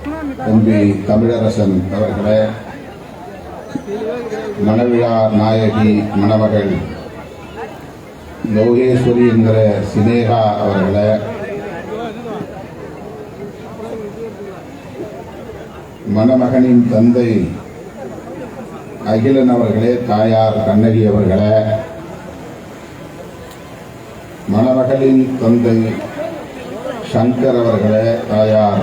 தம்பி தமிழரசன் அவர்களே, மணவிழா நாயகி மணமகள் லோகேஸ்வரி என்கிற சினேகா அவர்களே, மணமகனின் தந்தை அகிலன் அவர்களே, தாயார் கண்ணகி அவர்களே, மணமகளின் தந்தை சங்கர் அவர்களே, தாயார்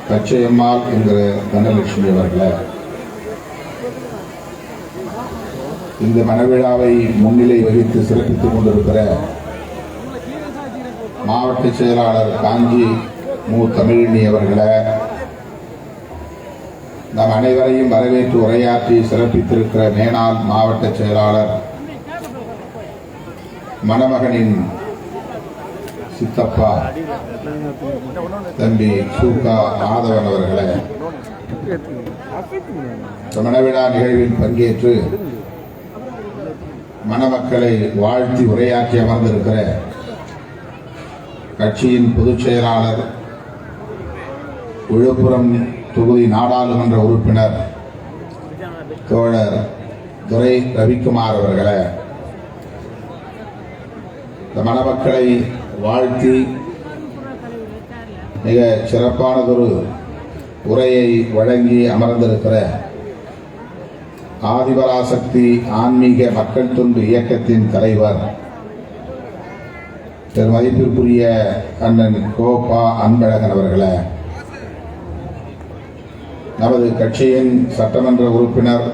கச்சையம்மாள் என்கிற தனலட்சுமி அவர்களே, இந்த மணவிழாவை முன்னிலை வகித்து சிறப்பித்துக் கொண்டிருக்கிற மாவட்ட செயலாளர் காஞ்சி மு தமிழினி அவர்களே, நம் அனைவரையும் வரவேற்று உரையாற்றி சிறப்பித்திருக்கிற மேனாள் மாவட்ட செயலாளர் மணமகனின் சித்தப்பா தம்பி சூகா ஆதவன் அவர்களே, மணவிழா நிகழ்வில் பங்கேற்று மணமக்களை வாழ்த்தி உரையாற்றி அமர்ந்திருக்கிற கட்சியின் பொதுச் செயலாளர் விழுப்புரம் தொகுதி நாடாளுமன்ற உறுப்பினர் தோழர் துரை ரவிக்குமார் அவர்களே, இந்த மணமக்களை வாழ்த்தி மிக சிறப்பானதொரு உரையை வழங்கி அமர்ந்திருக்கிற ஆதிபராசக்தி ஆன்மீக மக்கள் தொண்டு இயக்கத்தின் தலைவர் பெருமதிப்பிற்குரிய அண்ணன் கோபா அன்பழகன் அவர்களே, நமது கட்சியின் சட்டமன்ற உறுப்பினர்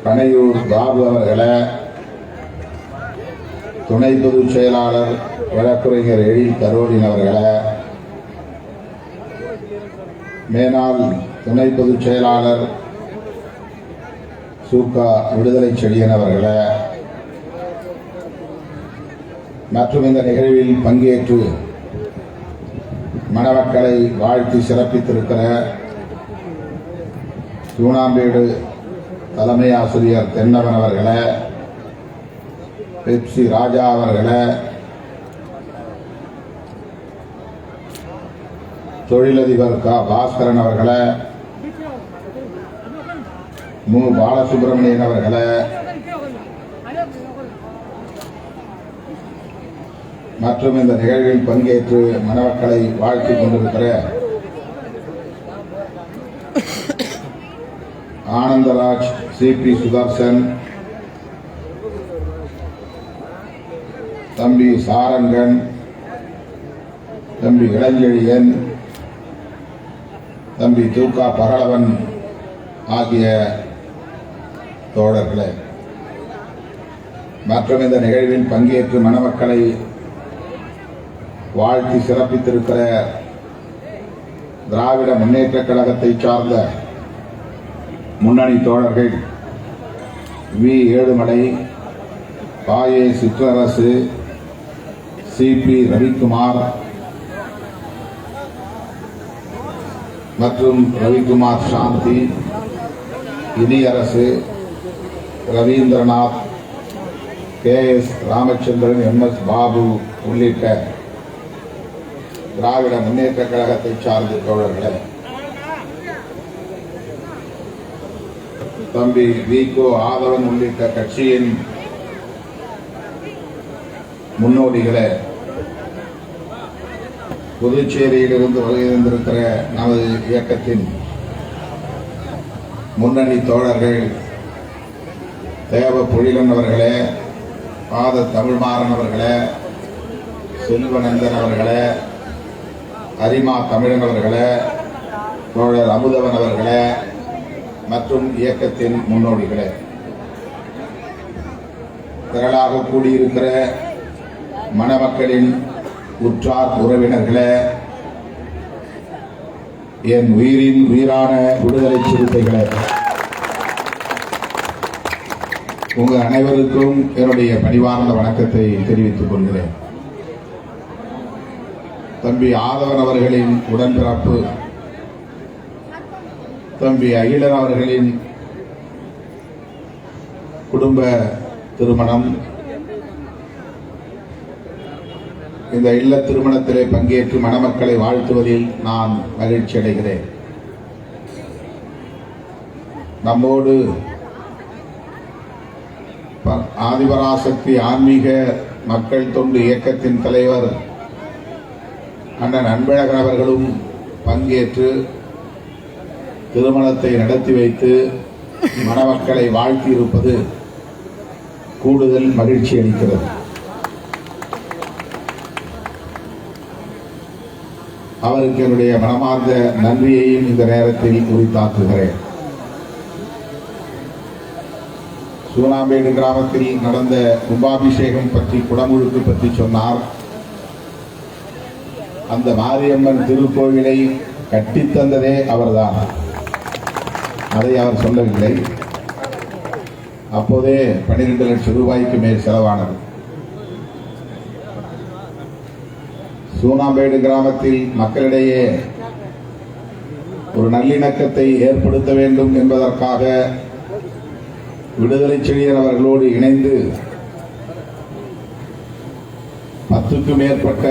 பனையூர் பாபு அவர்களே, துணை பொதுச் செயலாளர் வழக்குரைஞர் எழில் கரோடின் அவர்களே, மேனாள் துணை பொதுச் செயலாளர் சூகா விடுதலை செழியன் அவர்களே, மற்றும் இந்த நிகழ்வில் பங்கேற்று மணமக்களை வாழ்த்தி சிறப்பித்திருக்கிற சூனாம்பேடு தலைமை ஆசிரியர் தென்னவன் அவர்களே, பெப்சி ராஜா அவர்களே, தொழிலதிபர் க பாஸ்கரன் அவர்களே, மு பாலசுப்ரமணியன் அவர்களே, மற்றும் இந்த நிகழ்வில் பங்கேற்று மணமக்களை வாழ்த்திக் கொண்டிருக்கிற ஆனந்தராஜ், சிபி சுதர்சன், தம்பி சாரங்கன், தம்பி இளஞ்செழியன், தம்பி தூக்கா பகலவன் ஆகிய தோழர்களே, மற்றும் இந்த நிகழ்வில் பங்கேற்று மணமக்களை வாழ்த்தி சிறப்பித்திருக்கிற திராவிட முன்னேற்ற கழகத்தை சார்ந்த முன்னணி தோழர்கள் வி ஏழுமலை, பாயே சிற்றரசு, சிபி ரவிக்குமார் மற்றும் ரவிக்குமார் சாந்தி, இனியரசு, ரவீந்திரநாத், KS ராமச்சந்திரன், MS பாபு உள்ளிட்ட திராவிட முன்னேற்ற கழகத்தை சார்ந்த தோழர்களே, தம்பி விகோ ஆதவன் உள்ளிட்ட கட்சியின் முன்னோடிகளே, புதுச்சேரியிலிருந்து வருகை தந்திருக்கிற நமது இயக்கத்தின் முன்னணி தோழர்கள் தேவ பொழிலன் அவர்களே, பாத தமிழ்மாறன் அவர்களே, செல்வநந்தன் அவர்களே, அரிமா தமிழன் அவர்களே, தோழர் அமுதவன் அவர்களே, மற்றும் இயக்கத்தின் முன்னோடிகளே, திரளாக கூடியிருக்கிற மணமக்களின் உற்றார் உறவினர்களே, என் உயிரின் உயிரான விடுதலை சிறுத்தைகளே, உங்கள் அனைவருக்கும் என்னுடைய பணிவார்ந்த வணக்கத்தை தெரிவித்துக் கொள்கிறேன். தம்பி ஆதவன் அவர்களின் உடன்பிறப்பு தம்பி அகிலன் அவர்களின் குடும்ப திருமணம் இந்த இல்ல திருமணத்திலே பங்கேற்று மணமக்களை வாழ்த்துவதில் நான் மகிழ்ச்சி அடைகிறேன். நம்மோடு ஆதிபராசக்தி ஆன்மீக மக்கள் தொண்டு இயக்கத்தின் தலைவர் அண்ணன் அன்பழகன் அவர்களும் பங்கேற்று திருமணத்தை நடத்தி வைத்து மணமக்களை வாழ்த்தியிருப்பது கூடுதல் மகிழ்ச்சி அளிக்கிறது. அவருக்கு என்னுடைய மனமார்ந்த நன்றியையும் இந்த நேரத்தில் உரித்தாக்குகிறேன். சூனாம்பேடு கிராமத்தில் நடந்த கும்பாபிஷேகம் பற்றி, குடமுழுக்கு பற்றி சொன்னார். அந்த மாரியம்மன் திருக்கோவிலை கட்டித்தந்ததே அவர்தான். அதை அவர் சொல்லவில்லை. அப்போதே 12 லட்சம் ரூபாய்க்கு மேல் செலவானது. சூனாம்பேடு கிராமத்தில் மக்களிடையே ஒரு நல்லிணக்கத்தை ஏற்படுத்த வேண்டும் என்பதற்காக விடுதலை செழியன் அவர்களோடு இணைந்து 10க்கும் மேற்பட்ட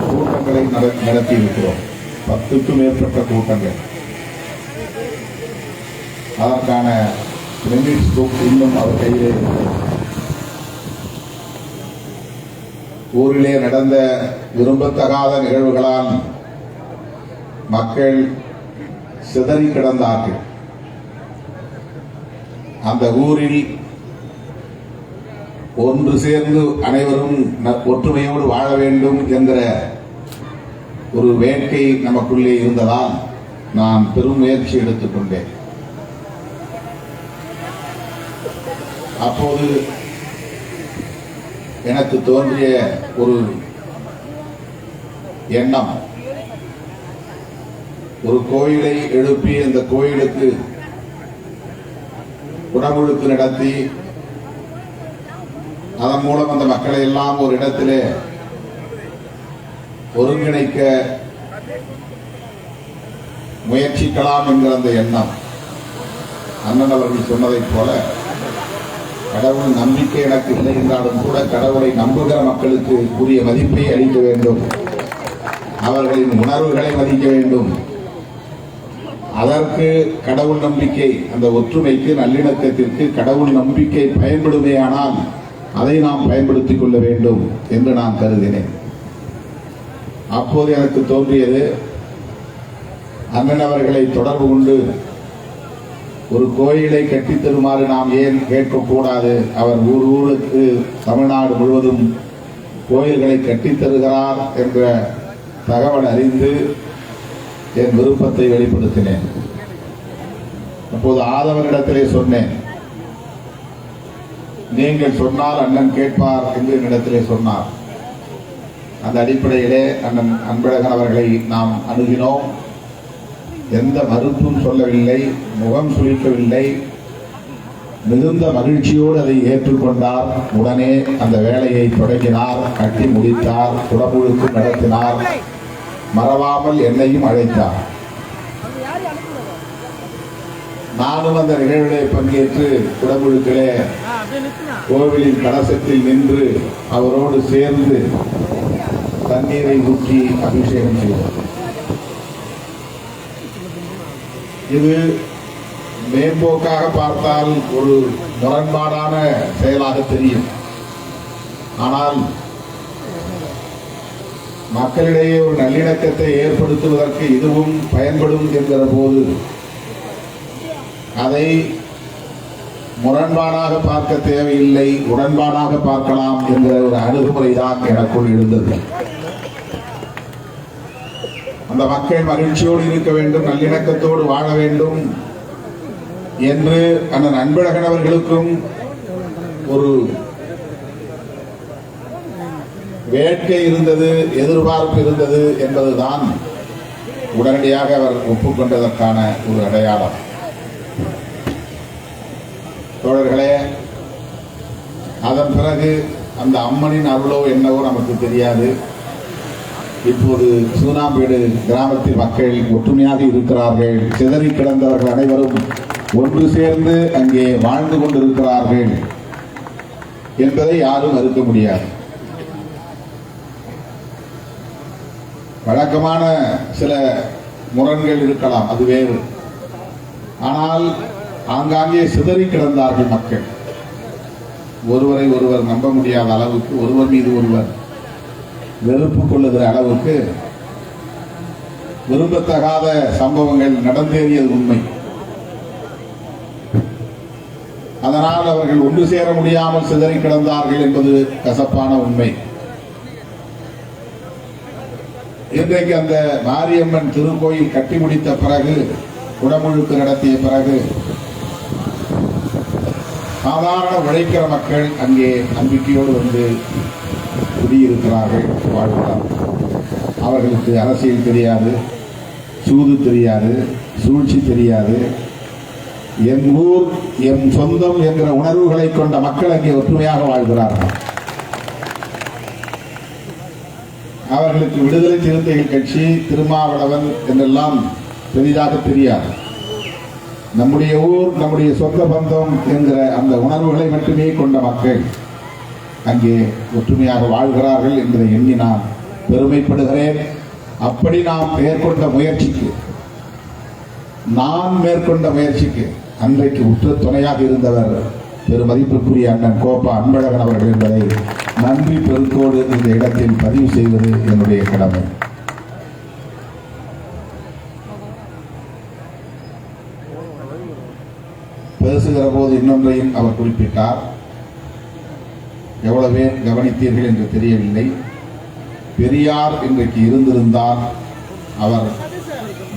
கூட்டங்களை நடத்தி இருக்கிறோம். 10க்கும் மேற்பட்ட கூட்டங்கள். அதற்கான மினிட்ஸ் புக் இன்னும் அவர் கையிலே இருக்கிறது. ஊரிலே நடந்த விரும்பத்தகாத நிகழ்வுகளால் மக்கள் சிதறி கிடந்தார்கள். அந்த ஊரில் ஒன்று சேர்ந்து அனைவரும் ஒற்றுமையோடு வாழ வேண்டும் என்ற ஒரு வேட்கை நமக்குள்ளே இருந்ததால் நான் பெரும் முயற்சி எடுத்துக்கொண்டேன். அப்போது எனக்கு தோன்றிய ஒரு எண்ணம், ஒரு கோயிலை எழுப்பி அந்த கோயிலுக்கு குடமுழுக்கு நடத்தி அதன் மூலம் அந்த மக்களை எல்லாம் ஒரு இடத்திலே ஒருங்கிணைக்க முயற்சிக்கலாம் என்கிற அந்த எண்ணம். அண்ணன் அவர்கள் சொன்னதைப் போல கடவுள் நம்பிக்கை எனக்கு இல்லை என்றாலும் கூட கடவுளை நம்புகிற மக்களுக்கு உரிய மதிப்பை அளிக்க வேண்டும், அவர்களின் உணர்வுகளை மதிக்க வேண்டும். அதற்கு கடவுள் நம்பிக்கை, அந்த ஒற்றுமைக்கு நல்லிணக்கத்திற்கு கடவுள் நம்பிக்கை பயன்படுமேயானால் அதை நாம் பயன்படுத்திக் கொள்ள வேண்டும் என்று நான் கருதினேன். அப்போது எனக்கு தோன்றியது, அண்ணன் அவர்களை தொடர்பு கொண்டு ஒரு கோயிலை கட்டித்தருமாறு நாம் ஏன் கேட்கக்கூடாது? அவர் ஊருக்கு தமிழ்நாடு முழுவதும் கோயில்களை கட்டித்தருகிறார் என்ற தகவல் அறிந்து என் விருப்பத்தை வெளிப்படுத்தினேன். அப்போது ஆதவனிடத்திலே சொன்னேன், நீங்கள் சொன்னால் அண்ணன் கேட்பார் என்று என்னிடத்திலே சொன்னார். அந்த அடிப்படையிலே அண்ணன் அன்பழகன் அவர்களை நாம் அணுகினோம். எந்த மறுப்பும் சொல்லவில்லை, முகம் சுளிக்கவில்லை. மிகுந்த மகிழ்ச்சியோடு அதை ஏற்றுக்கொண்டார். உடனே அந்த வேலையை தொடங்கினார், கட்டி முடித்தார், குடமுழுக்கு நடத்தினார். மறவாமல் என்னையும் அழைத்தார். நானும் அந்த நிகழ்விலே பங்கேற்று குடமுழுக்கிலே கோவிலின் கலசத்தில் நின்று அவரோடு சேர்ந்து தண்ணீரை ஊற்றி அபிஷேகம் செய்தார். இது மேம்போக்காக பார்த்தால் ஒரு முரண்பாடான செயலாக தெரியும். ஆனால் மக்களிடையே ஒரு நல்லிணக்கத்தை ஏற்படுத்துவதற்கு இதுவும் பயன்படும் என்கிற போது அதை முரண்பாடாக பார்க்க தேவையில்லை, உடன்பாடாக பார்க்கலாம் என்கிற ஒரு அணுகுமுறை தான் எனக்குள் இருந்தது. அந்த மக்கள் மகிழ்ச்சியோடு இருக்க வேண்டும், நல்லிணக்கத்தோடு வாழ வேண்டும் என்று அண்ணன் அன்பழகன் அவர்களுக்கும் ஒரு வேட்கை இருந்தது, எதிர்பார்ப்பு இருந்தது என்பதுதான் உடனடியாக அவர் ஒப்புக்கொண்டதற்கான ஒரு அடையாளம். தோழர்களே, அதன் பிறகு அந்த அம்மனின் அருளோ என்னவோ நமக்கு தெரியாது. இப்போது சூனாம்பேடு கிராமத்தில் மக்கள் ஒற்றுமையாக இருக்கிறார்கள். சிதறி கிடந்தவர்கள் அனைவரும் ஒன்று சேர்ந்து அங்கே வாழ்ந்து கொண்டிருக்கிறார்கள் என்பதை யாரும் மறுக்க முடியாது. வழக்கமான சில முரண்கள் இருக்கலாம், அது வேறு. ஆனால் ஆங்காங்கே சிதறி கிடந்தார்கள் மக்கள். ஒருவரை ஒருவர் நம்ப முடியாத அளவுக்கு, ஒருவர் மீது ஒருவர் வெறுப்பு கொள்ளுகிற அளவுக்கு விரும்பத்தகாத சம்பவங்கள் நடந்தேறியது உண்மை. அதனால் அவர்கள் ஒன்று சேர முடியாமல் சிதறி கிடந்தார்கள் என்பது கசப்பான உண்மை. இன்றைக்கு அந்த மாரியம்மன் திருக்கோயில் கட்டி முடித்த பிறகு, குடமுழுக்கு நடத்திய பிறகு, சாதாரண உழைக்கிற மக்கள் அங்கே நம்பிக்கையோடு வந்து குடியிருக்கிறார்கள், வாழ்கிறார்கள். அவர்களுக்கு அரசியல் தெரியாது, சூது தெரியாது, சூழ்ச்சி தெரியாது. என் ஊர் என் சொந்தம் என்கிற உணர்வுகளை கொண்ட மக்கள் அங்கே ஒற்றுமையாக வாழ்கிறார்கள். அவர்களுக்கு விடுதலை சிறுத்தைகள் கட்சி, திருமாவளவன் என்றெல்லாம் பெரிதாக தெரியாது. நம்முடைய ஊர், நம்முடைய சொந்த பந்தம் என்கிற அந்த உணர்வுகளை மட்டுமே கொண்ட மக்கள் அங்கே ஒற்றுமையாக வாழ்கிறார்கள் என்பதை எண்ணி நான் பெருமைப்படுகிறேன். அப்படி நான் மேற்கொண்ட முயற்சிக்கு அன்றைக்கு உற்ற துணையாக இருந்தவர் பெருமதிப்புக்குரிய அண்ணன் கோப்பா அன்பழகன் அவர்கள் என்பதை நன்றி பெருக்கோடு இந்த இடத்தில் பதிவு செய்வது என்னுடைய கடமை. பேசுகிற போது இன்னொன்றையும் அவர் குறிப்பிட்டார். எவ்வளவு பேர் கவனித்தீர்கள் என்று தெரியவில்லை. பெரியார் இன்றைக்கு இருந்திருந்தால் அவர்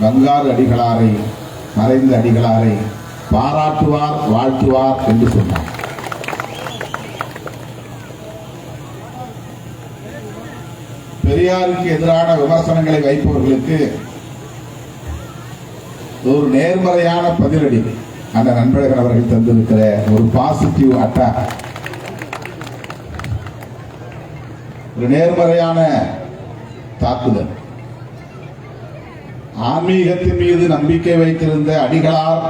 பங்காரு அடிகளாரை, மறைந்த அடிகளாரை பாராட்டுவார், வாழ்த்துவார் என்று சொன்னார். பெரியாருக்கு எதிரான விமர்சனங்களை வைப்பவர்களுக்கு ஒரு நேர்மறையான பதிலடி அந்த அன்பழகன் அவர்கள் தந்திருக்கிற ஒரு பாசிட்டிவ் அட்டாக், ஒரு நேர்மறையான தாக்குதல். ஆன்மீகத்தின் மீது நம்பிக்கை வைத்திருந்த அடிகளார்,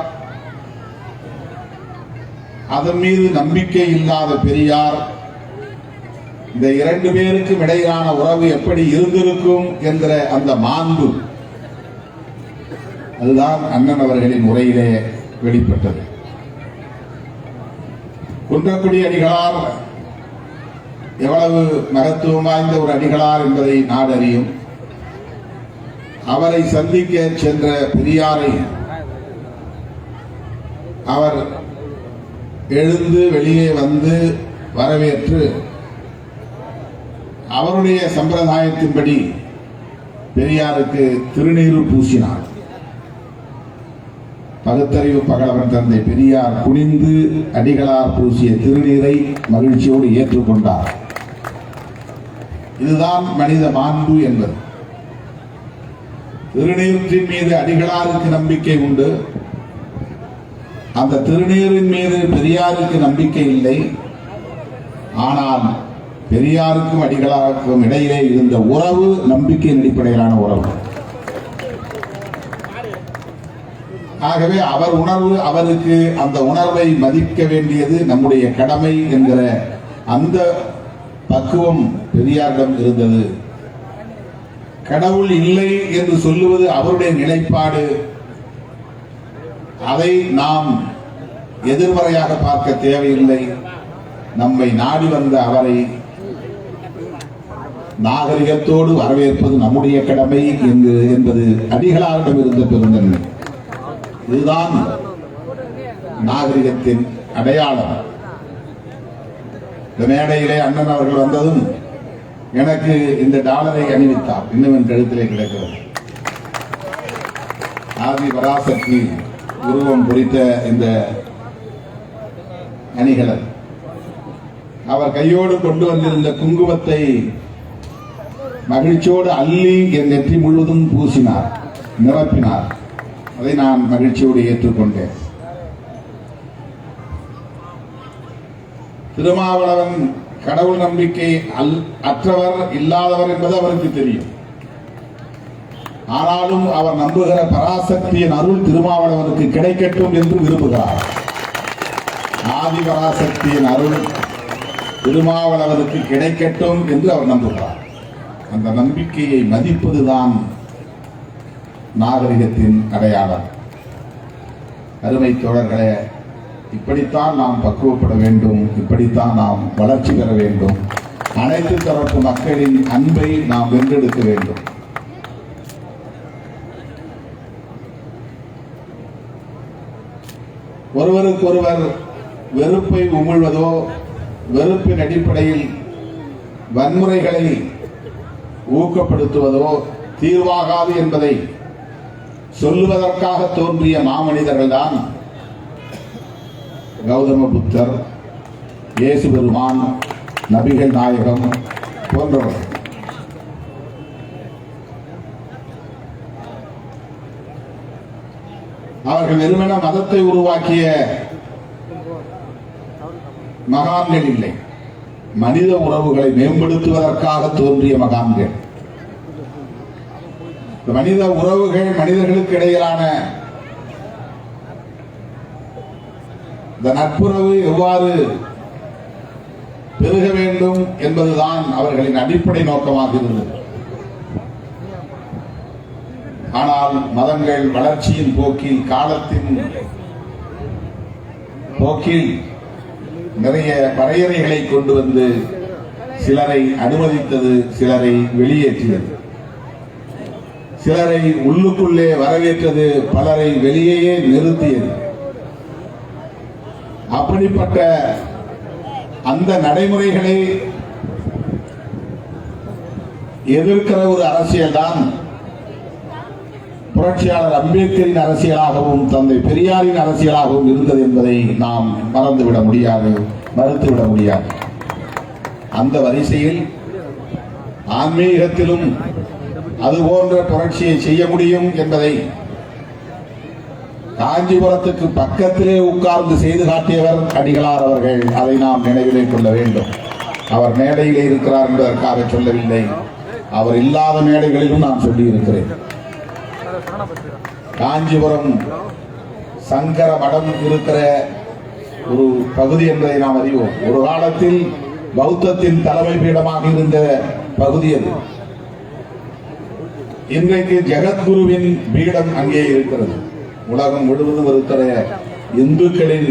அதன் மீது நம்பிக்கை இல்லாத பெரியார், இந்த இரண்டு பேருக்கும் இடையிலான உறவு எப்படி இருந்திருக்கும் என்கிற அந்த மாண்பு, அதுதான் அண்ணன் அவர்களின் உரையிலே வெளிப்பட்டது. குன்றக்குடி அடிகளார் எவ்வளவு மகத்துவம் வாய்ந்த ஒரு அடிகளார் என்பதை நாடு அறியும். அவரை சந்திக்க சென்ற பெரியாரை அவர் எழுந்து வெளியே வந்து வரவேற்று அவருடைய சம்பிரதாயத்தின்படி பெரியாருக்கு திருநீறு பூசினார். பகுத்தறிவு பகலவன் தந்தை பெரியார் குனிந்து அடிகளார் பூசிய திருநீரை மகிழ்ச்சியோடு ஏற்றுக்கொண்டார். இதுதான் மனித மாண்பு என்பது. திருநீற்றின் மீது அடிகளாருக்கு நம்பிக்கை உண்டு, அந்த திருநீரின் மீது பெரியாருக்கு நம்பிக்கை இல்லை. ஆனால் பெரியாருக்கும் அடிகளாருக்கும் இடையிலே இருந்த உறவு நம்பிக்கையின் அடிப்படையிலான உறவு. ஆகவே அவர் உணர்வு, அவருக்கு அந்த உணர்வை மதிக்க வேண்டியது நம்முடைய கடமை என்கிற அந்த பக்குவம் பெரியாரிடம் இருந்தது. கடவுள் இல்லை என்று சொல்லுவது அவருடைய நிலைப்பாடு. அதை நாம் எதிர்மறையாக பார்க்க தேவையில்லை. நம்மை நாடி வந்த அவரை நாகரிகத்தோடு வரவேற்பது நம்முடைய கடமை என்பது அடிகளாரிடம் இருந்த பெருந்தன்மை. இதுதான் நாகரிகத்தின் அடையாளம். இந்த மேடையிலே அண்ணன் அவர்கள் வந்ததும் எனக்கு இந்த டாலரை அணிவித்தார். இன்னும் என் கழுத்திலே கிடக்கிறது. ஆதி பராசக்தி உருவம் குறித்த இந்த அணிகலன் அவர் கையோடு கொண்டு வந்திருந்த குங்குமத்தை மகிழ்ச்சியோடு அள்ளி என் நெற்றி முழுவதும் பூசினார், நிரப்பினார். அதை நான் மகிழ்ச்சியோடு ஏற்றுக்கொண்டேன். திருமாவளவன் கடவுள் நம்பிக்கை அற்றவர், இல்லாதவர் என்பது அவருக்கு தெரியும். ஆனாலும் அவர் நம்புகிற பராசக்தியின் அருள் திருமாவளவனுக்கு கிடைக்கட்டும் என்று விரும்புகிறார். ஆதி பராசக்தியின் அருள் திருமாவளவனுக்கு கிடைக்கட்டும் என்று அவர் நம்புகிறார். அந்த நம்பிக்கையை மதிப்பதுதான் நாகரிகத்தின் அடையாளம். அருமை தோழர்களே, இப்படித்தான் நாம் பக்குவப்பட வேண்டும், இப்படித்தான் நாம் வளர்ச்சி பெற வேண்டும். அனைத்து தரப்பு மக்களின் அன்பை நாம் வென்றெடுக்க வேண்டும். ஒருவருக்கொருவர் வெறுப்பை உமிழ்வதோ, வெறுப்பின் அடிப்படையில் வன்முறைகளை ஊக்கப்படுத்துவதோ தீர்வாகாது என்பதை சொல்லுவதற்காக தோன்றிய மாமனிதர்கள் தான் கௌதம புத்தர், இயேசு பெருமான், நபிகள் நாயகம் போன்றவர்கள். அவர்கள் வெறுமன மதத்தை உருவாக்கிய மகான்கள் இல்லை, மனித உறவுகளை மேம்படுத்துவதற்காக தோன்றிய மகான்கள். மனித உறவுகள், மனிதர்களுக்கு இடையிலான இந்த நட்புறவு எவ்வாறு பெருக வேண்டும் என்பதுதான் அவர்களின் அடிப்படை நோக்கமாக இருந்தது. ஆனால் மதங்கள் வளர்ச்சியின் போக்கில், காலத்தின் போக்கில் நிறைய வரையறைகளை கொண்டு வந்து சிலரை அனுமதித்தது, சிலரை வெளியேற்றியது. சிலரை உள்ளுக்குள்ளே வரவேற்றது, பலரை வெளியேயே நிறுத்தியது. அப்படிப்பட்ட அந்த நடைமுறைகளை எதிர்க்கிற ஒரு அரசியல் தான் புரட்சியாளர் அம்பேத்கரின் அரசியலாகவும் தந்தை பெரியாரின் அரசியலாகவும் இருந்தது என்பதை நாம் மறந்துவிட முடியாது, மறுத்துவிட முடியாது. அந்த வரிசையில் ஆன்மீகத்திலும் அதுபோன்ற புரட்சியை செய்ய முடியும் என்பதை காஞ்சிபுரத்துக்கு பக்கத்திலே உட்கார்ந்து செய்து காட்டியவர் அடிகளார் அவர்கள். அதை நாம் நினைவிலே கொள்ள வேண்டும். அவர் மேடையிலே இருக்கிறார் என்பதற்காக சொல்லவில்லை, அவர் இல்லாத மேடைகளிலும் நான் சொல்லி இருக்கிறேன். காஞ்சிபுரம் சங்கர மடம் இருக்கிற ஒரு பகுதி என்பதை நாம் அறிவோம். ஒரு காலத்தில் பௌத்தத்தின் தலைமை பீடமாக இருந்த பகுதி அது. இன்றைக்கு ஜெகத்குருவின் பீடம் அங்கே இருக்கிறது. உலகம் முழுவதும் இருக்கிற இந்துக்களின்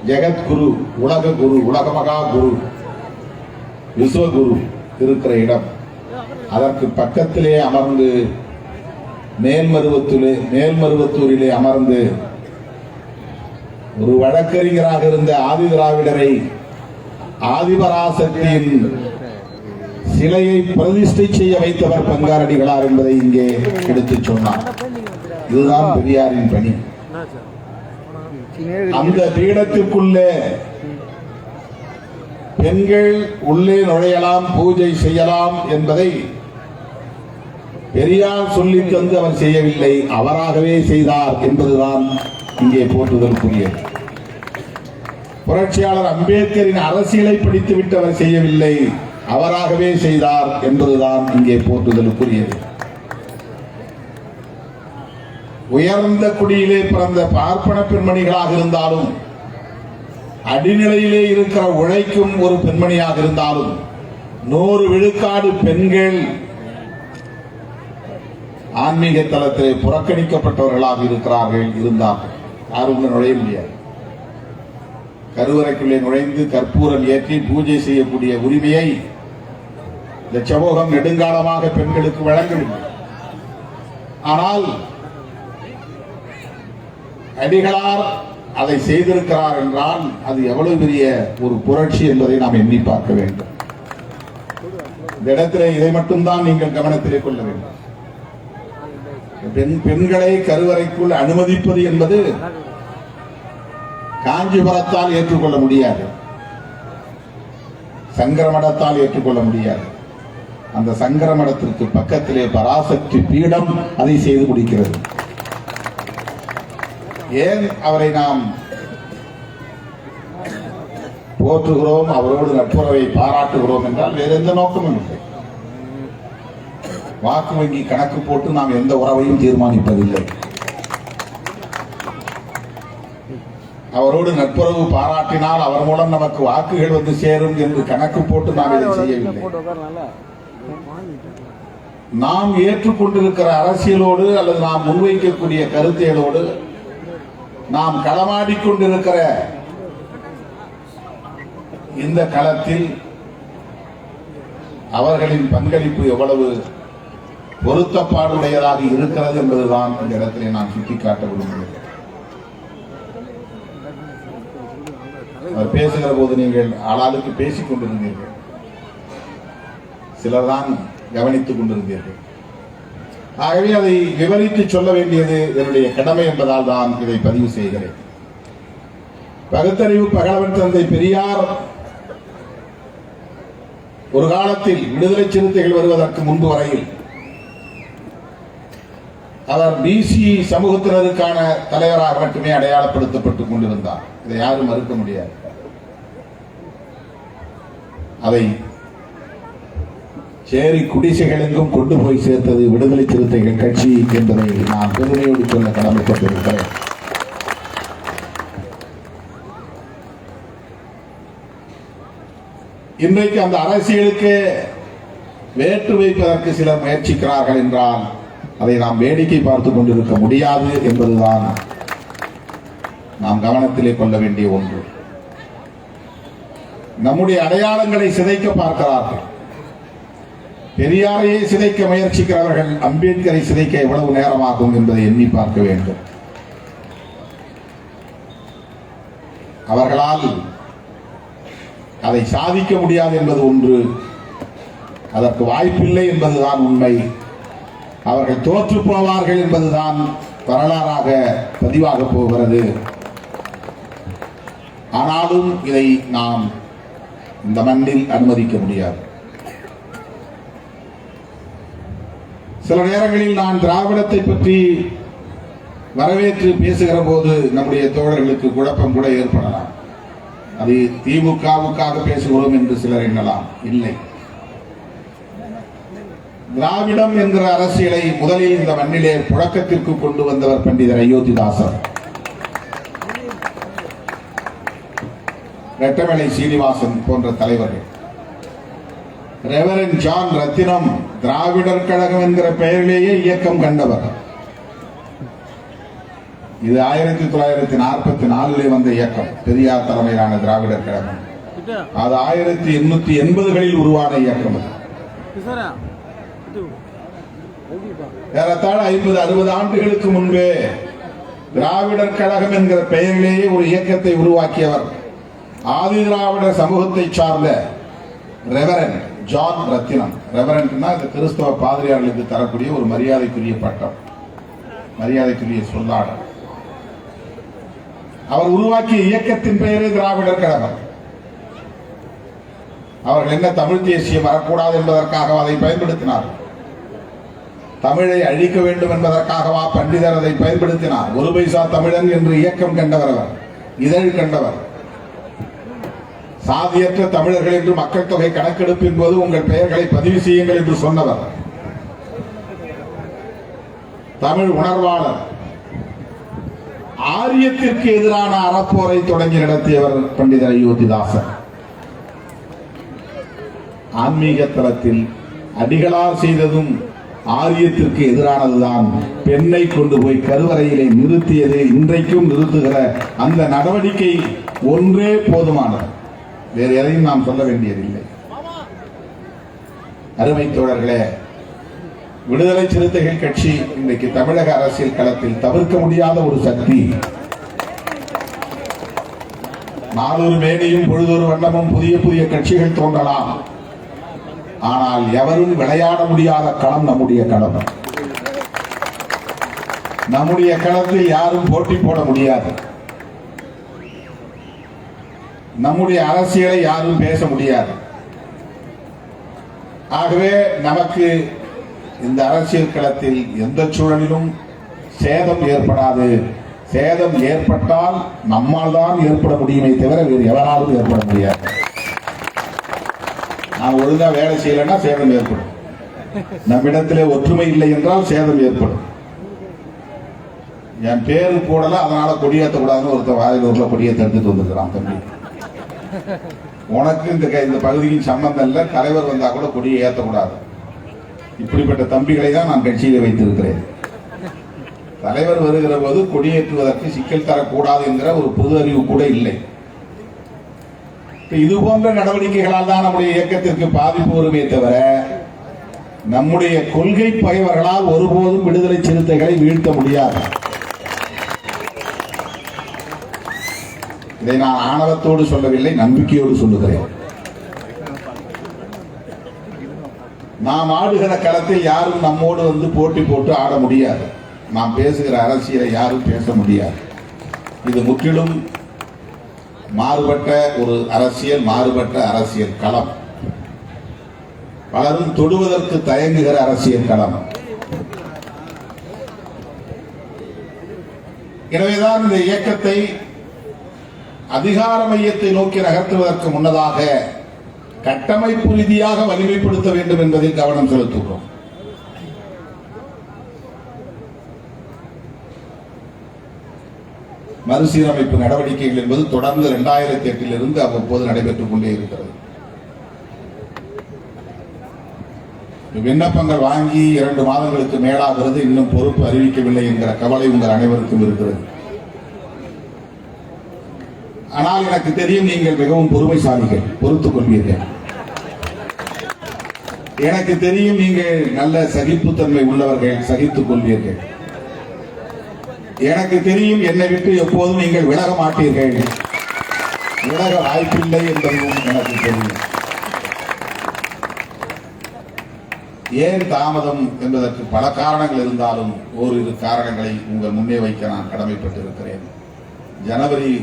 ஜெகத்குரு, உலக குரு, உலக மகா குரு, விஸ்வகுரு இருக்கிற இடம். அதற்கு பக்கத்திலே அமர்ந்து மேல்மருவத்தூரிலே அமர்ந்து ஒரு வழக்கறிஞராக இருந்த ஆதி திராவிடரை ஆதிபராசக்தியின் சிலையை பிரதிஷ்டை செய்ய வைத்தவர் பங்காரடிகளார் என்பதை இங்கே எடுத்துச் சொன்னார். இதுதான் பெரியாரின் பணி. அந்த பீடத்திற்குள்ளே பெண்கள் உள்ளே நுழையலாம், பூஜை செய்யலாம் என்பதை பெரியார் சொல்லி தந்து அவர் செய்யவில்லை, அவராகவே செய்தார் என்பதுதான் இங்கே போற்றுதலுக்குரியது. புரட்சியாளர் அம்பேத்கரின் அரசியலை படித்துவிட்டு அவர் செய்யவில்லை, அவராகவே செய்தார் என்பதுதான் இங்கே போற்றுதலுக்குரியது. உயர்ந்த குடியிலே பிறந்த பார்ப்பன பெண்மணிகளாக இருந்தாலும், அடிநிலையிலே இருக்கிற உழைக்கும் ஒரு பெண்மணியாக இருந்தாலும், 100 விழுக்காடு பெண்கள் ஆன்மீக தளத்திலே புறக்கணிக்கப்பட்டவர்களாக இருக்கிறார்கள், இருந்தார்கள். யாரும் நுழைய முடியாது. கருவறைக்குள்ளே நுழைந்து கற்பூரம் ஏற்றி பூஜை செய்யக்கூடிய உரிமையை இந்த சமூகம் நெடுங்காலமாக பெண்களுக்கு வழங்கவில்லை. ஆனால் அடிகளார் அதை செய்திருக்கிறார் என்றால் அது எவ்வளவு பெரிய ஒரு புரட்சி என்பதை நாம் எண்ணி பார்க்க வேண்டும். இந்த இடத்திலே இதை மட்டும்தான் நீங்கள் கவனத்திலே கொள்ள வேண்டும். பெண்களை கருவறைக்குள் அனுமதிப்பது என்பது காஞ்சிபுரத்தால் ஏற்றுக்கொள்ள முடியாது, சங்கர மடத்தால் ஏற்றுக்கொள்ள முடியாது. அந்த சங்கர மடத்திற்கு பக்கத்திலே பராசக்தி பீடம் அதை செய்து முடிக்கிறது. ஏன் அவரை நாம் போற்றுகிறோம், அவரோடு நட்புறவை பாராட்டுகிறோம் என்றால் வேறு எந்த நோக்கமும் இல்லை. வாக்கு வங்கி கணக்கு போட்டு நாம் எந்த உறவையும் தீர்மானிப்பதில்லை. அவரோடு நட்புறவு பாராட்டினால் அவர் மூலம் நமக்கு வாக்குகள் வந்து சேரும் என்று கணக்கு போட்டு நாம் இதை செய்யவில்லை. நாம் ஏற்றுக்கொண்டிருக்கிற அரசியலோடு அல்லது நாம் முன்வைக்கக்கூடிய கருத்தியலோடு நாம் களமாடிக்கொண்டிருக்கிற இந்த களத்தில் அவர்களின் பங்களிப்பு எவ்வளவு பொருத்தப்பாடுடையதாக இருக்கிறது என்பதுதான் இந்த இடத்திலே நான் சுட்டிக்காட்ட விரும்புகிறேன். அவர் பேசுகிற போது நீங்கள் ஆளாளுக்கு பேசிக் கொண்டிருந்தீர்கள், சிலர் தான் கவனித்துக் கொண்டிருந்தீர்கள். ஆகவே அதை விவரித்து சொல்ல வேண்டியது என்னுடைய கடமை என்பதால் தான் இதை பதிவு செய்கிறேன். பகுத்தறிவு பகலவன் தந்தை பெரியார் ஒரு காலத்தில் விடுதலை சிறுத்தைகள் வருவதற்கு முன்பு வரையில் அவர் பிசி சமூகத்தினருக்கான தலைவராக மட்டுமே அடையாளப்படுத்தப்பட்டுக் கொண்டிருந்தார். இதை யாரும் மறுக்க முடியாது. அதை சேரி குடிசைகளுக்கும் கொண்டு போய் சேர்த்தது விடுதலை சிறுத்தைகள் கட்சி என்பதை நான் பெருமையோடு சொல்ல கடமைப்பட்டிருக்கிறேன். இன்றைக்கு அந்த அரசியலுக்கு வேற்று வைப்பதற்கு சிலர் முயற்சிக்கிறார்கள் என்றால் அதை நாம் வேடிக்கை பார்த்துக் கொண்டிருக்க முடியாது என்பதுதான் நாம் கவனத்திலே கொள்ள வேண்டிய ஒன்று. நம்முடைய அடையாளங்களை சிதைக்க பார்க்கிறார்கள். பெரியாரையே சிதைக்க முயற்சிக்கிறவர்கள் அம்பேத்கரை சிதைக்க எவ்வளவு நேரமாகும் என்பதை எண்ணி பார்க்க வேண்டும். அவர்களால் அதை சாதிக்க முடியாது என்பது ஒன்று, அதற்கு வாய்ப்பில்லை என்பதுதான் உண்மை. அவர்கள் தோற்று போவார்கள் என்பதுதான் வரலாறாக பதிவாக போகிறது. ஆனாலும் இதை நாம் இந்த மண்ணில் அனுமதிக்க முடியாது. சில நேரங்களில் நான் திராவிடத்தை பற்றி வரவேற்று பேசுகிற போது நம்முடைய தோழர்களுக்கு குழப்பம் கூட ஏற்படலாம். அது திமுகவுக்காக பேசுகிறோம் என்று சிலர் எண்ணலாம். இல்லை, திராவிடம் என்கிற அரசியலை முதலில் இந்த மண்ணிலே புழக்கத்திற்கு கொண்டு வந்தவர் பண்டிதர் அயோத்திதாசர், ரெட்டமலை சீனிவாசன் போன்ற தலைவர்கள். ரெவரண்ட் ஜான் ரத்தினம் திராவிடர் கழகம் என்கிற பெயரிலேயே இயக்கம் கண்டவர். இது 1944 வந்த இயக்கம், பெரியார் தலைமையிலான திராவிடர் கழகம். அது 1880களில் உருவான இயக்கம். ஏறத்தாழ 50-60 ஆண்டுகளுக்கு முன்பே திராவிடர் கழகம் என்கிற பெயரிலேயே ஒரு இயக்கத்தை உருவாக்கியவர் ஆதி திராவிடர் சமூகத்தை சார்ந்த ரெவரண்ட் ஜான் ரத்தினம். ரெவரண்ட்னா இந்த கிறிஸ்தவ பாதிரியார்களுக்கு தரக்கூடிய ஒரு மரியாதைக்குரிய பட்டம், மரியாதைக்குரிய சொல்லாடல். அவர் உருவாக்கிய இயக்கத்தின் பெயரே திராவிடர் கழகம். அவர்கள் என்ன தமிழ் தேசியம் வரக்கூடாது என்பதற்காக அதை பயன்படுத்தினார். தமிழை அழிக்க வேண்டும் என்பதற்காகவா பண்டிதர் அதை பயன்படுத்தினார். ஒரு பைசா தமிழன் என்று இயக்கம் கண்டவர், அவர் இதழ் கண்டவர். சாதியற்ற தமிழர்கள் என்று மக்கள் தொகை கணக்கெடுப்பின் போது உங்கள் பெயர்களை பதிவு செய்யுங்கள் என்று சொன்னவர். தமிழ் உணர்வாளர். ஆரியத்திற்கு எதிரான அறப்போரை தொடங்கி நடத்தியவர் பண்டிதர் அயோத்திதாசர். ஆன்மீக தளத்தில் அடிகளார் செய்ததும் ஆரியத்திற்கு எதிரானதுதான். பெண்ணை கொண்டு போய் கருவறையிலே நிறுத்தியது, இன்றைக்கும் நிறுத்துகிற அந்த நடவடிக்கை ஒன்றே போதுமானது. வேறு எதையும் நாம் சொல்ல வேண்டியதில்லை. அருமை தோழர்களே, விடுதலை சிறுத்தைகள் கட்சி இன்றைக்கு தமிழக அரசியல் களத்தில் தவிர்க்க முடியாத ஒரு சக்தி. நாளொரு மேனியும் பொழுதொரு வண்ணமும் புதிய புதிய கட்சிகள் தோன்றலாம். ஆனால் எவரும் விளையாட முடியாத களம் நம்முடைய களம். நம்முடைய களத்தில் யாரும் போட்டி போட முடியாது. நம்முடைய அரசியலை யாரும் பேச முடியாது. ஆகவே நமக்கு இந்த அரசியல் களத்தில் எந்த சூழலிலும் சேதம் ஏற்படாது. சேதம் ஏற்பட்டால் நம்மால் தான் ஏற்பட முடியுமே தவிர வேறு எவராலும் ஏற்பட முடியாது. நாம் ஒழுங்கா வேலை செய்யலைன்னா சேதம் ஏற்படும். நம்மிடத்திலே ஒற்றுமை இல்லை என்றால் சேதம் ஏற்படும். என் பேரு போடல, அதனால கொடியேற்றக்கூடாதுன்னு ஒருத்தர் வாயிலூர்ல கொடியேற்ற எடுத்துட்டு வந்துருக்கிறான். தம்பி, உனக்கு இந்த பகுதியின் சம்பந்தம் இல்லை, தலைவர் வந்தா கூட கொடியை ஏற்றக்கூடாது. இப்படிப்பட்ட தம்பிகளை தான் நான் கட்சியில வைத்திருக்கிறேன். தலைவர் வருகிற போது கொடியேற்றுவதற்கு சிக்கல் தரக்கூடாது என்கிற ஒரு பொது அறிவு கூட இல்லை. இது போன்ற நடவடிக்கைகளால் தான் நம்முடைய இயக்கத்திற்கு பாதிப்பு வருமே தவிர நம்முடைய கொள்கை பகைவர்களால் ஒருபோதும் விடுதலை சிறுத்தைகளை வீழ்த்த முடியாது. இதை நான் ஆணவத்தோடு சொல்லவில்லை, நம்பிக்கையோடு சொல்லுகிறேன். நாம் ஆடுகிற களத்தில் யாரும் நம்மோடு வந்து போட்டி போட்டு ஆட முடியாது. நாம் பேசுகிற அரசியலை யாரும் பேச முடியாது. இது முற்றிலும் மாறுபட்ட ஒரு அரசியல், மாறுபட்ட அரசியல் களம். பலரும் தொடுவதற்கு தயங்குகிற அரசியல் களம். எனவேதான் இந்த இயக்கத்தை அதிகார மையத்தை நோக்கி நகர்த்துவதற்கு முன்னதாக கட்டமைப்பு ரீதியாக வலிமைப்படுத்த வேண்டும் என்பதில் கவனம் செலுத்துகிறோம். மறுசீரமைப்பு நடவடிக்கைகள் என்பது தொடர்ந்து 2008 இருந்து அவ்வப்போது நடைபெற்றுக் கொண்டே இருக்கிறது. விண்ணப்பங்கள் வாங்கி 2 மாதங்களுக்கு மேலாகிறது, இன்னும் பொறுப்பு அறிவிக்கவில்லை என்கிற கவலை உங்கள் அனைவருக்கும் இருக்கிறது. ஆனால் எனக்கு தெரியும், நீங்கள் மிகவும் பொறுமைசாலிகள், பொறுத்துக் கொள்வீர்கள். எனக்கு தெரியும், நீங்கள் நல்ல சகிப்புத்தன்மை உள்ளவர்கள், சகித்துக் கொள்வீர்கள். எனக்கு தெரியும், என்னை விட்டு எப்போதும் நீங்கள் விலக மாட்டீர்கள், விலக வாய்ப்பில்லை என்பதும் எனக்கு தெரியும். ஏன் தாமதம் என்பதற்கு பல காரணங்கள் இருந்தாலும் ஓரிரு காரணங்களை உங்கள் முன்னே வைக்க நான் கடமைப்பட்டிருக்கிறேன். ஜனவரி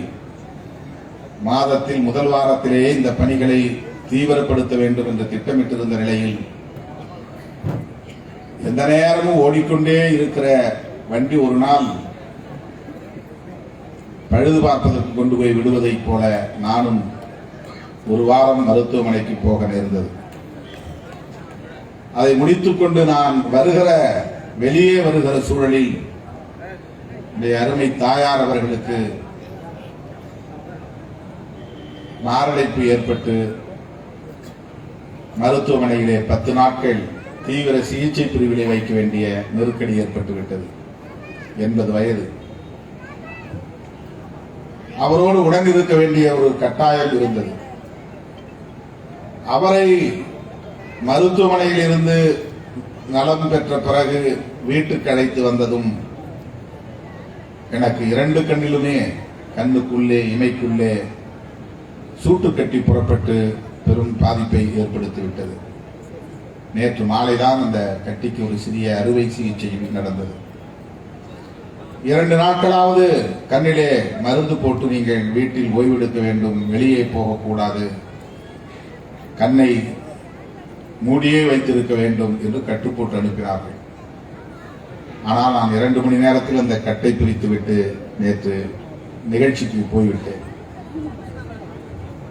மாதத்தில் முதல் வாரத்திலேயே இந்த பணிகளை தீவிரப்படுத்த வேண்டும் என்று திட்டமிட்டிருந்த நிலையில் எந்த நேரமும் ஓடிக்கொண்டே இருக்கிற வண்டி ஒரு நாள் பழுது பார்ப்பதற்கு கொண்டு போய் விடுவதைப் போல நானும் ஒரு வாரம் மருத்துவமனைக்கு போக நேர்ந்தது. அதை முடித்துக் கொண்டு நான் வெளியே வருகிற சூழலில் அருமை தாயார் அவர்களுக்கு மாரடைப்பு ஏற்பட்டு மருத்துவமனையிலே 10 நாட்கள் தீவிர சிகிச்சை பிரிவிலே வைக்க வேண்டிய நெருக்கடி ஏற்பட்டுவிட்டது. 80 வயது. அவரோடு உடனிருக்க வேண்டிய ஒரு கட்டாயம் இருந்தது. அவரை மருத்துவமனையில் இருந்து நலம் பெற்ற பிறகு வீட்டுக்கு அழைத்து வந்ததும் எனக்கு 2 கண்ணிலுமே, கண்ணுக்குள்ளே இமைக்குள்ளே சூட்டு கட்டி புறப்பட்டு பெரும் பாதிப்பை ஏற்படுத்திவிட்டது. நேற்று மாலைதான் அந்த கட்டிக்கு ஒரு சிறிய அறுவை சிகிச்சை நடந்தது. 2 நாட்களாவது கண்ணிலே மருந்து போட்டு நீங்கள் வீட்டில் ஓய்வெடுக்க வேண்டும், வெளியே போகக்கூடாது, கண்ணை மூடியே வைத்திருக்க வேண்டும் என்று கட்டுப்போட்டு அனுப்பினார்கள். ஆனால் நான் 2 மணி நேரத்தில் அந்த கட்டை பிரித்துவிட்டு நேற்று நிகழ்ச்சிக்கு போய்விட்டேன்.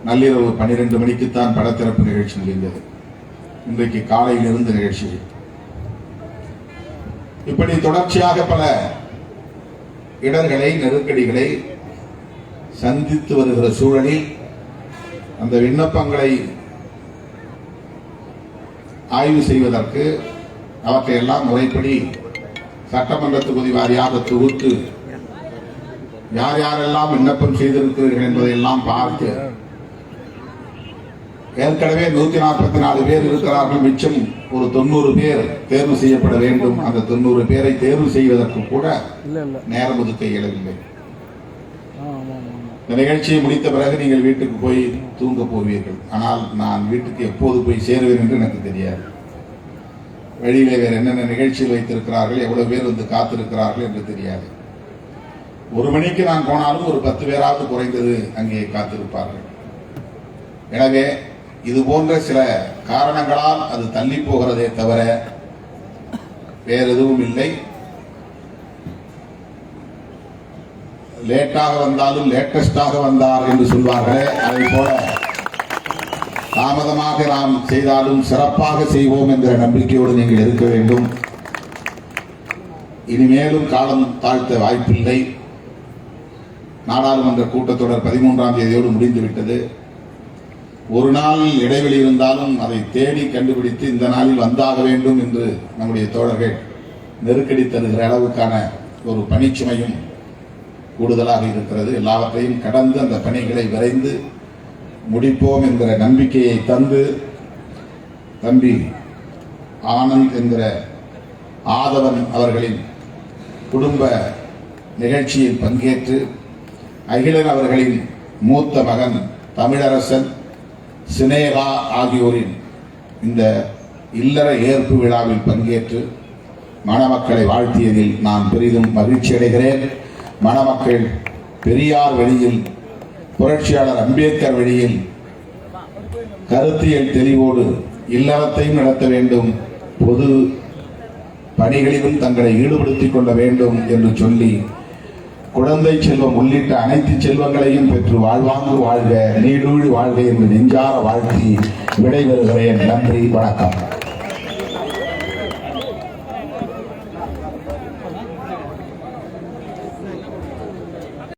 நள்ளிரவு 12 மணிக்குத்தான் படத்திறப்பு நிகழ்ச்சி முடிந்தது. இன்றைக்கு காலையிலிருந்து நிகழ்ச்சி. இப்படி தொடர்ச்சியாக பல இடர்களை, நெருக்கடிகளை சந்தித்து வருகிற சூழலில் அந்த விண்ணப்பங்களை ஆய்வு செய்வதற்கு அவற்றையெல்லாம் முறைப்படி சட்டமன்ற தொகுதி வாரியாக தொகுத்து யார் யாரெல்லாம் விண்ணப்பம் செய்திருக்கிறீர்கள் என்பதையெல்லாம் பார்த்து, ஏற்கனவே 144 பேர் இருக்கிறார்கள், மிச்சம் ஒரு 90 பேர் தேர்வு செய்யப்பட வேண்டும். அந்த 90 பேரை தேர்வு செய்வதற்கு கூட நேரம் ஒதுக்க இயலவில்லை. இந்த நிகழ்ச்சியை முடித்த பிறகு நீங்கள் வீட்டுக்கு போய் தூங்க போவீர்கள். ஆனால் நான் வீட்டுக்கு எப்போது போய் சேருவேன் என்று எனக்கு தெரியாது. வெளியிலே வேறு என்னென்ன நிகழ்ச்சிகள் வைத்திருக்கிறார்கள், எவ்வளவு பேர் வந்து காத்திருக்கிறார்கள் என்று தெரியாது. 1 மணிக்கு நான் போனாலும் ஒரு 10 பேராவது குறைந்தது அங்கே காத்திருப்பார்கள். எனவே இது போன்ற சில காரணங்களால் அது தள்ளி போகிறதே தவிர வேறு எதுவும் இல்லை. லேட்டாக வந்தாலும் லேட்டஸ்டாக வந்தார் என்று சொல்வார்களே, அதை போல தாமதமாக நாம் செய்தாலும் சிறப்பாக செய்வோம் என்ற நம்பிக்கையோடு நீங்கள் இருக்க வேண்டும். இனிமேலும் காலம் தாழ்த்த வாய்ப்பில்லை. நாடாளுமன்ற கூட்டத்தொடர் 13ஆம் தேதியோடு முடிந்துவிட்டது. ஒரு நாள் இடைவெளி இருந்தாலும் அதை தேடி கண்டுபிடித்து இந்த நாளில் வந்தாக வேண்டும் என்று நம்முடைய தோழர்கள் நெருக்கடி தருகிற அளவுக்கான ஒரு பணிச்சுமையும் கூடுதலாக இருக்கிறது. எல்லாவற்றையும் கடந்து அந்த பணிகளை விரைந்து முடிப்போம் என்கிற நம்பிக்கையை தந்து தம்பி ஆனந்த் என்கிற ஆதவன் அவர்களின் குடும்ப நிகழ்ச்சியில் பங்கேற்று அகிலன் அவர்களின் மூத்த மகன் தமிழரசன், சினேகா ஆகியோரின் இந்த இல்லற ஏற்பு விழாவில் பங்கேற்று மணமக்களை வாழ்த்தியதில் நான் பெரிதும் மகிழ்ச்சி அடைகிறேன். மணமக்கள் பெரியார் வழியில், புரட்சியாளர் அம்பேத்கர் வழியில் கருத்தியல் தெளிவோடு இல்லறத்தையும் நடத்த வேண்டும், பொது பணிகளிலும் தங்களை ஈடுபடுத்திக் கொள்ள வேண்டும் என்று சொல்லி குழந்தை செல்வம் உள்ளிட்ட அனைத்து செல்வங்களையும் பெற்று வாழ்வாங்கு வாழ்க, நீடூழி வாழ்க என்று நெஞ்சார வாழ்த்தி விடைபெறுகிறேன். நன்றி, வணக்கம்.